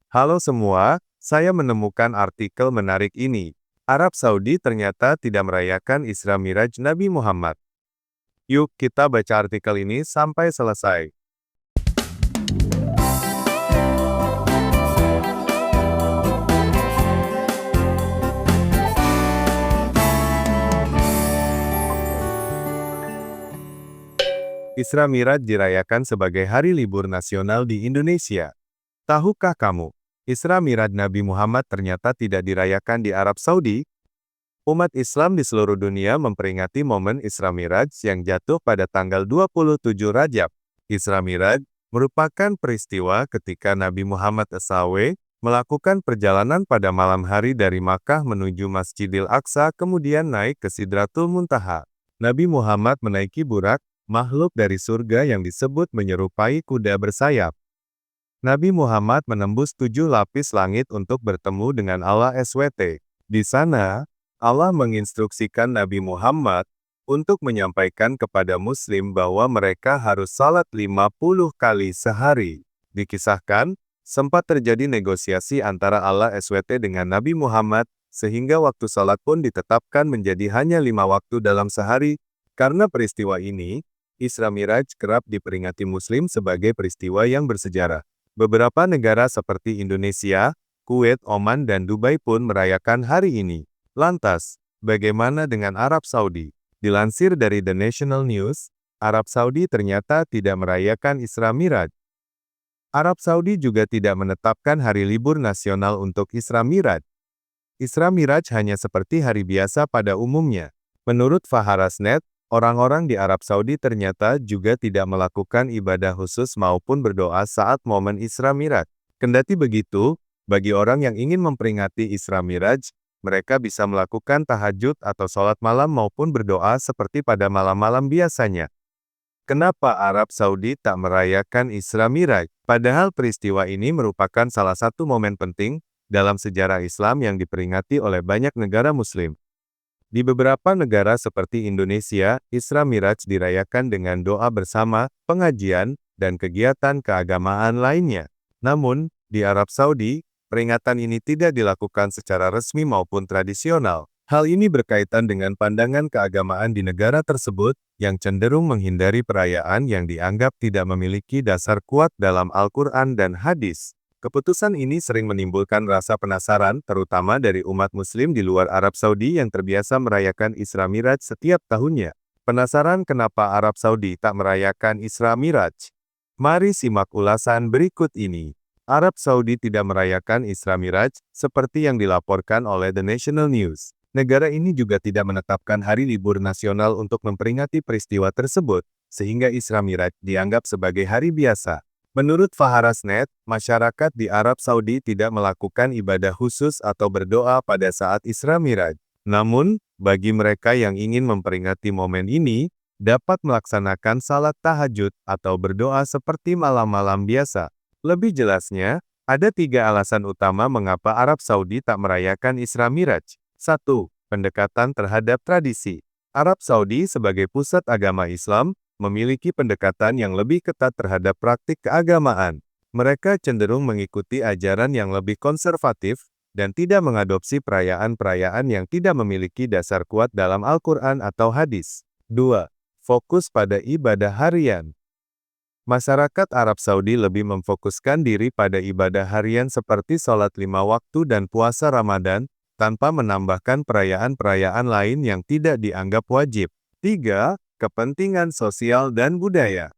Halo semua, saya menemukan artikel menarik ini. Arab Saudi ternyata tidak merayakan Isra Miraj Nabi Muhammad. Yuk kita baca artikel ini sampai selesai. Isra Miraj dirayakan sebagai hari libur nasional di Indonesia. Tahukah kamu, Isra Miraj Nabi Muhammad ternyata tidak dirayakan di Arab Saudi? Umat Islam di seluruh dunia memperingati momen Isra Miraj yang jatuh pada tanggal 27 Rajab. Isra Miraj merupakan peristiwa ketika Nabi Muhammad SAW melakukan perjalanan pada malam hari dari Makkah menuju Masjidil Aqsa kemudian naik ke Sidratul Muntaha. Nabi Muhammad menaiki burak, makhluk dari surga yang disebut menyerupai kuda bersayap. Nabi Muhammad menembus 7 lapis langit untuk bertemu dengan Allah SWT. Di sana, Allah menginstruksikan Nabi Muhammad untuk menyampaikan kepada Muslim bahwa mereka harus salat 50 kali sehari. Dikisahkan, sempat terjadi negosiasi antara Allah SWT dengan Nabi Muhammad, sehingga waktu salat pun ditetapkan menjadi hanya 5 waktu dalam sehari. Karena peristiwa ini, Isra Miraj kerap diperingati Muslim sebagai peristiwa yang bersejarah. Beberapa negara seperti Indonesia, Kuwait, Oman, dan Dubai pun merayakan hari ini. Lantas, bagaimana dengan Arab Saudi? Dilansir dari The National News, Arab Saudi ternyata tidak merayakan Isra Miraj. Arab Saudi juga tidak menetapkan hari libur nasional untuk Isra Miraj. Isra Miraj hanya seperti hari biasa pada umumnya. Menurut Faharasnet, orang-orang di Arab Saudi ternyata juga tidak melakukan ibadah khusus maupun berdoa saat momen Isra Miraj. Kendati begitu, bagi orang yang ingin memperingati Isra Miraj, mereka bisa melakukan tahajud atau sholat malam maupun berdoa seperti pada malam-malam biasanya. Kenapa Arab Saudi tak merayakan Isra Miraj? Padahal peristiwa ini merupakan salah satu momen penting dalam sejarah Islam yang diperingati oleh banyak negara Muslim. Di beberapa negara seperti Indonesia, Isra Miraj dirayakan dengan doa bersama, pengajian, dan kegiatan keagamaan lainnya. Namun, di Arab Saudi, peringatan ini tidak dilakukan secara resmi maupun tradisional. Hal ini berkaitan dengan pandangan keagamaan di negara tersebut, yang cenderung menghindari perayaan yang dianggap tidak memiliki dasar kuat dalam Al-Quran dan hadis. Keputusan ini sering menimbulkan rasa penasaran, terutama dari umat Muslim di luar Arab Saudi yang terbiasa merayakan Isra Miraj setiap tahunnya. Penasaran kenapa Arab Saudi tak merayakan Isra Miraj? Mari simak ulasan berikut ini. Arab Saudi tidak merayakan Isra Miraj, seperti yang dilaporkan oleh The National News. Negara ini juga tidak menetapkan hari libur nasional untuk memperingati peristiwa tersebut, sehingga Isra Miraj dianggap sebagai hari biasa. Menurut Faharasnet, masyarakat di Arab Saudi tidak melakukan ibadah khusus atau berdoa pada saat Isra Miraj. Namun, bagi mereka yang ingin memperingati momen ini, dapat melaksanakan salat tahajud atau berdoa seperti malam-malam biasa. Lebih jelasnya, ada 3 alasan utama mengapa Arab Saudi tak merayakan Isra Miraj. 1. Pendekatan terhadap tradisi. Arab Saudi sebagai pusat agama Islam, memiliki pendekatan yang lebih ketat terhadap praktik keagamaan. Mereka cenderung mengikuti ajaran yang lebih konservatif, dan tidak mengadopsi perayaan-perayaan yang tidak memiliki dasar kuat dalam Al-Quran atau hadis. 2. Fokus pada ibadah harian. Masyarakat Arab Saudi lebih memfokuskan diri pada ibadah harian seperti sholat 5 waktu dan puasa Ramadan, tanpa menambahkan perayaan-perayaan lain yang tidak dianggap wajib. 3. Kepentingan sosial dan budaya.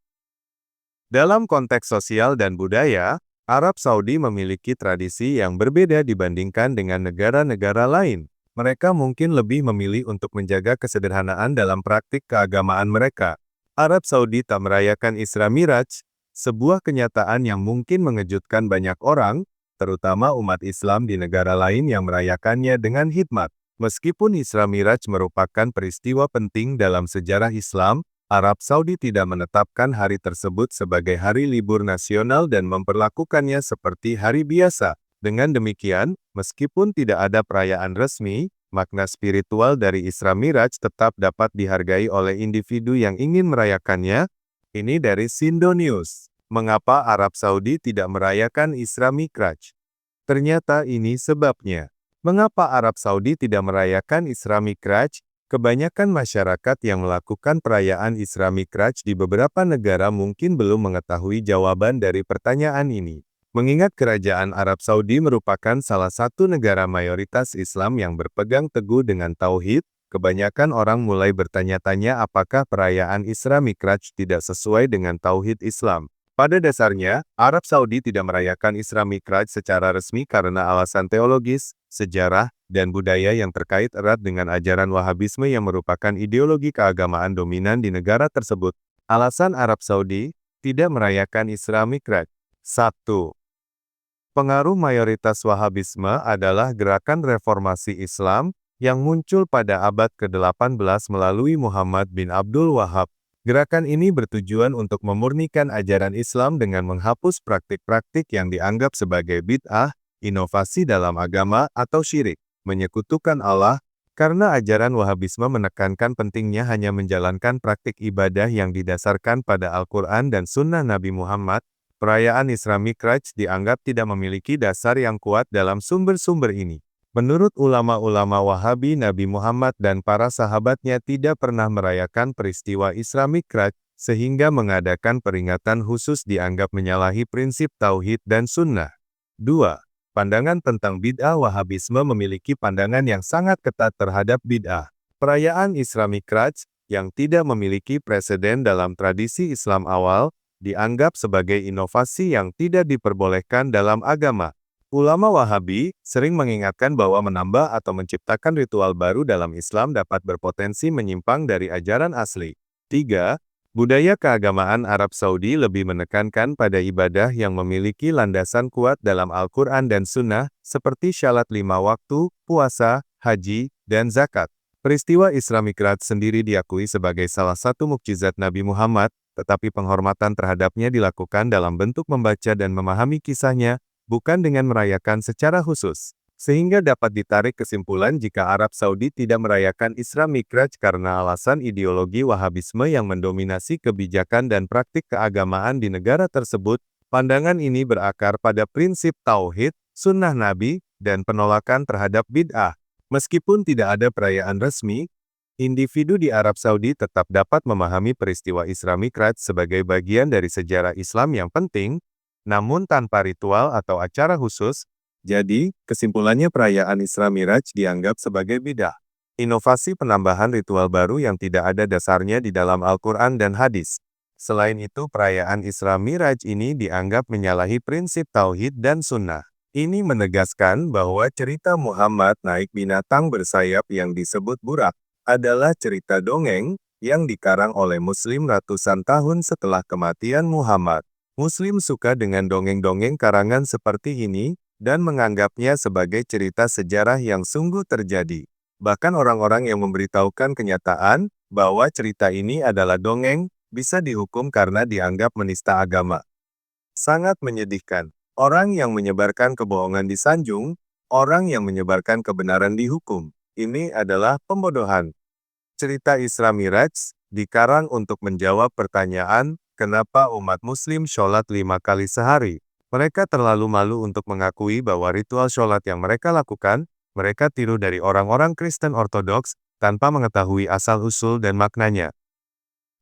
Dalam konteks sosial dan budaya, Arab Saudi memiliki tradisi yang berbeda dibandingkan dengan negara-negara lain. Mereka mungkin lebih memilih untuk menjaga kesederhanaan dalam praktik keagamaan mereka. Arab Saudi tak merayakan Isra Miraj, sebuah kenyataan yang mungkin mengejutkan banyak orang, terutama umat Islam di negara lain yang merayakannya dengan hikmat. Meskipun Isra Miraj merupakan peristiwa penting dalam sejarah Islam, Arab Saudi tidak menetapkan hari tersebut sebagai hari libur nasional dan memperlakukannya seperti hari biasa. Dengan demikian, meskipun tidak ada perayaan resmi, makna spiritual dari Isra Miraj tetap dapat dihargai oleh individu yang ingin merayakannya. Ini dari Sindo News. Mengapa Arab Saudi tidak merayakan Isra Mikraj? Ternyata ini sebabnya. Mengapa Arab Saudi tidak merayakan Isra Mi'raj? Kebanyakan masyarakat yang melakukan perayaan Isra Mi'raj di beberapa negara mungkin belum mengetahui jawaban dari pertanyaan ini. Mengingat kerajaan Arab Saudi merupakan salah satu negara mayoritas Islam yang berpegang teguh dengan tauhid, kebanyakan orang mulai bertanya-tanya apakah perayaan Isra Mi'raj tidak sesuai dengan tauhid Islam. Pada dasarnya, Arab Saudi tidak merayakan Isra Mi'raj secara resmi karena alasan teologis, sejarah, dan budaya yang terkait erat dengan ajaran Wahabisme yang merupakan ideologi keagamaan dominan di negara tersebut. Alasan Arab Saudi tidak merayakan Isra Mi'raj. 1. Pengaruh mayoritas Wahabisme adalah gerakan reformasi Islam yang muncul pada abad ke-18 melalui Muhammad bin Abdul Wahab. Gerakan ini bertujuan untuk memurnikan ajaran Islam dengan menghapus praktik-praktik yang dianggap sebagai bid'ah, inovasi dalam agama, atau syirik, menyekutukan Allah, karena ajaran Wahabisme menekankan pentingnya hanya menjalankan praktik ibadah yang didasarkan pada Al-Quran dan Sunnah Nabi Muhammad. Perayaan Isra Mi'raj dianggap tidak memiliki dasar yang kuat dalam sumber-sumber ini. Menurut ulama-ulama Wahabi, Nabi Muhammad dan para sahabatnya tidak pernah merayakan peristiwa Isra Mi'raj, sehingga mengadakan peringatan khusus dianggap menyalahi prinsip tauhid dan sunnah. 2. Pandangan tentang bid'ah. Wahabisme memiliki pandangan yang sangat ketat terhadap bid'ah. Perayaan Isra Mi'raj, yang tidak memiliki preseden dalam tradisi Islam awal, dianggap sebagai inovasi yang tidak diperbolehkan dalam agama. Ulama Wahabi sering mengingatkan bahwa menambah atau menciptakan ritual baru dalam Islam dapat berpotensi menyimpang dari ajaran asli. 3. Budaya keagamaan Arab Saudi lebih menekankan pada ibadah yang memiliki landasan kuat dalam Al-Quran dan Sunnah, seperti syalat 5 waktu, puasa, haji, dan zakat. Peristiwa Isra Mi'raj sendiri diakui sebagai salah satu mukjizat Nabi Muhammad, tetapi penghormatan terhadapnya dilakukan dalam bentuk membaca dan memahami kisahnya, bukan dengan merayakan secara khusus. Sehingga dapat ditarik kesimpulan jika Arab Saudi tidak merayakan Isra Mi'raj karena alasan ideologi Wahabisme yang mendominasi kebijakan dan praktik keagamaan di negara tersebut, pandangan ini berakar pada prinsip tauhid, sunnah Nabi, dan penolakan terhadap bid'ah. Meskipun tidak ada perayaan resmi, individu di Arab Saudi tetap dapat memahami peristiwa Isra Mi'raj sebagai bagian dari sejarah Islam yang penting, namun tanpa ritual atau acara khusus. Jadi, kesimpulannya perayaan Isra Mi'raj dianggap sebagai bid'ah. Inovasi penambahan ritual baru yang tidak ada dasarnya di dalam Al-Quran dan hadis. Selain itu, perayaan Isra Mi'raj ini dianggap menyalahi prinsip tauhid dan sunnah. Ini menegaskan bahwa cerita Muhammad naik binatang bersayap yang disebut Burak adalah cerita dongeng yang dikarang oleh Muslim ratusan tahun setelah kematian Muhammad. Muslim suka dengan dongeng-dongeng karangan seperti ini dan menganggapnya sebagai cerita sejarah yang sungguh terjadi. Bahkan orang-orang yang memberitahukan kenyataan bahwa cerita ini adalah dongeng bisa dihukum karena dianggap menista agama. Sangat menyedihkan. Orang yang menyebarkan kebohongan disanjung, orang yang menyebarkan kebenaran dihukum. Ini adalah pembodohan. Cerita Isra Mi'raj dikarang untuk menjawab pertanyaan, kenapa umat Muslim sholat 5 kali sehari? Mereka terlalu malu untuk mengakui bahwa ritual sholat yang mereka lakukan, mereka tiru dari orang-orang Kristen Ortodoks, tanpa mengetahui asal-usul dan maknanya.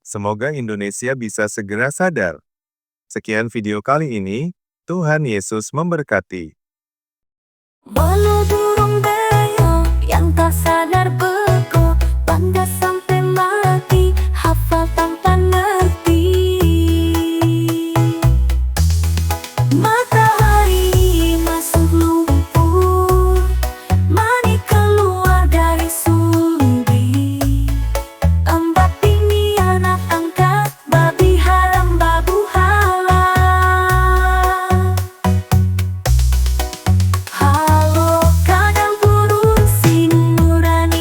Semoga Indonesia bisa segera sadar. Sekian video kali ini, Tuhan Yesus memberkati. Walau burung beo yang tak sadar bego, bangga sampai mati, hafal tanpa ngerti. Matahari masuk lumpur, mani keluar dari sumbi. Embak ini anak angkat, babi haram babu halal. Halo kadang burung sing nurani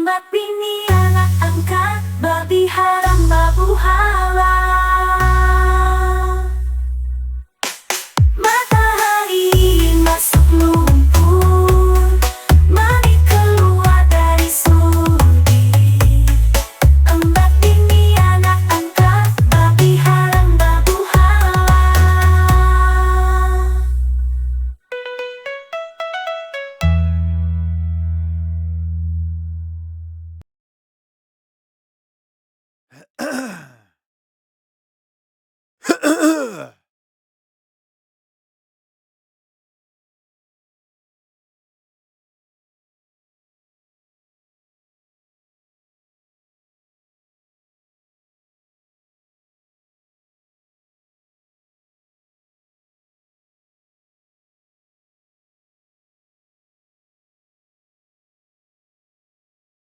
Empat bini anak angkat, babi haram babu halal.